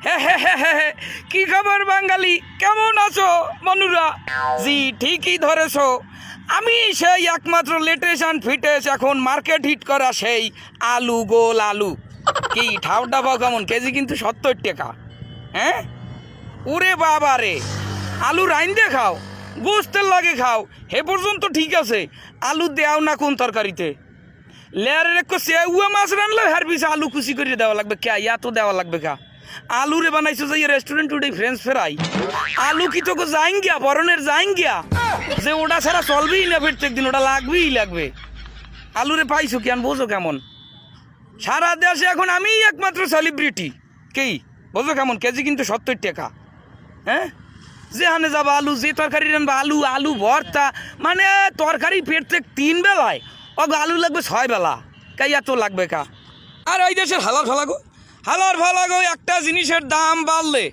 হে, কি খবর বাঙালি, কেমন আছো মনুরা? জি ঠিকই ধরেছো, আমি সেই একমাত্র লেটেস্ট অ্যান্ড ফিটেস্ট এখন মার্কেট হিট করা সেই আলু গোল আলু। কি ঠাউটা পাও কেমন? কেজি কিন্তু 70 টাকা। হ্যাঁ ওরে বাবা রে, আলু রাইন দিয়ে খাও, গোস্তের লাগে খাও, হে পর্যন্ত ঠিক আছে। আলু দেও না কোন তরকারিতে? লেয়ারের একটু সেউয়া মাছ রানলে হার পিছে আলু কুচি করে দেওয়া লাগবে কে? ইয়া তো দেওয়া লাগবে কা? আলু রে বানাইছো যে রেস্টুরেন্ট উঠে ফ্রেঞ্চ ফ্রাই, আলু কি তোকে যাইন গিয়া বরণের যাইন গিয়া যে ওটা ছাড়া চলবেই না, প্রত্যেক দিন ওটা লাগবেই লাগবে। আলু রে পাইছো কেন, বোঝো কেমন? সারা দেশে এখন আমিই একমাত্র সেলিব্রিটি। কি বোঝো কেমন? কেজি কিন্তু 70 টাকা। হ্যাঁ যেখানে যাবা আলু, যে তরকারি রানবা আলু, আলু ভর্তা, মানে তরকারি প্রত্যেক 3 বেলায় আলু লাগবে 6 বেলা। কাই এত লাগবে কা? আর ওই দেশের হালার ভালাগো একটা জিনিসের দাম বাড়লে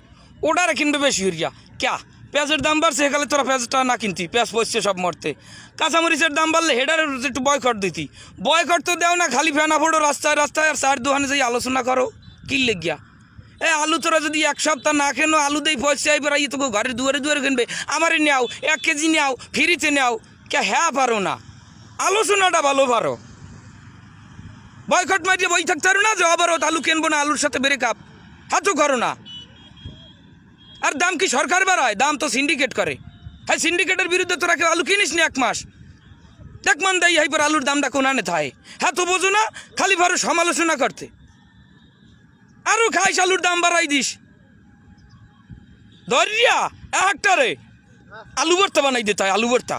ওটারে কিনবে বেশি হইয়া ক্যা? পেঁয়াজের দাম বাড়ছে, সেখানে তোরা পেঁয়াজটা না কিনতি, পেঁয়াজ পড়ছে সব মরতে। কাঁচামরিচের দাম বাড়লে হেডার একটু বয়কট দিতি, বয়কট তো দেও না, খালি ফেনা ফোড়ো রাস্তায় রাস্তায়, আর চার দোকানে যাই আলোচনা করো কিনলে গিয়া। আলু তোরা যদি 1 সপ্তাহ না কেনো, আলু দেই পয়সা এবার তোকে ঘরের দুয়ারে দুয়ারে কিনবে, আমারে নেও 1 কেজি নেও, ফ্রিতে নেও কে? হ্যাঁ পারো না, আলোচনাটা ভালো পারো। বয়কট মারিয়ে বই থাকতে পারো না যে আবার আলু কিনবো না, আলুর সাথে বেড়ে কাপ হাতও করো না। আর দাম কি সরকার বাড়ায়? দাম তো সিন্ডিকেট করে। হ্যাঁ সিন্ডিকেটের বিরুদ্ধে তোরা কেউ আলু কিনিস নি 1 মাস, দেখ মান দেয় হাইবার আলুর দামটা কোনানে থাকে। হ্যাঁ তো বোঝো না, খালি ভারো সমালোচনা করতে। আরও খাইস আলুর দাম বাড়াই দিস, ধরিয়া একটারে আলু ভর্তা বানাই দিতে হয়, আলু ভর্তা।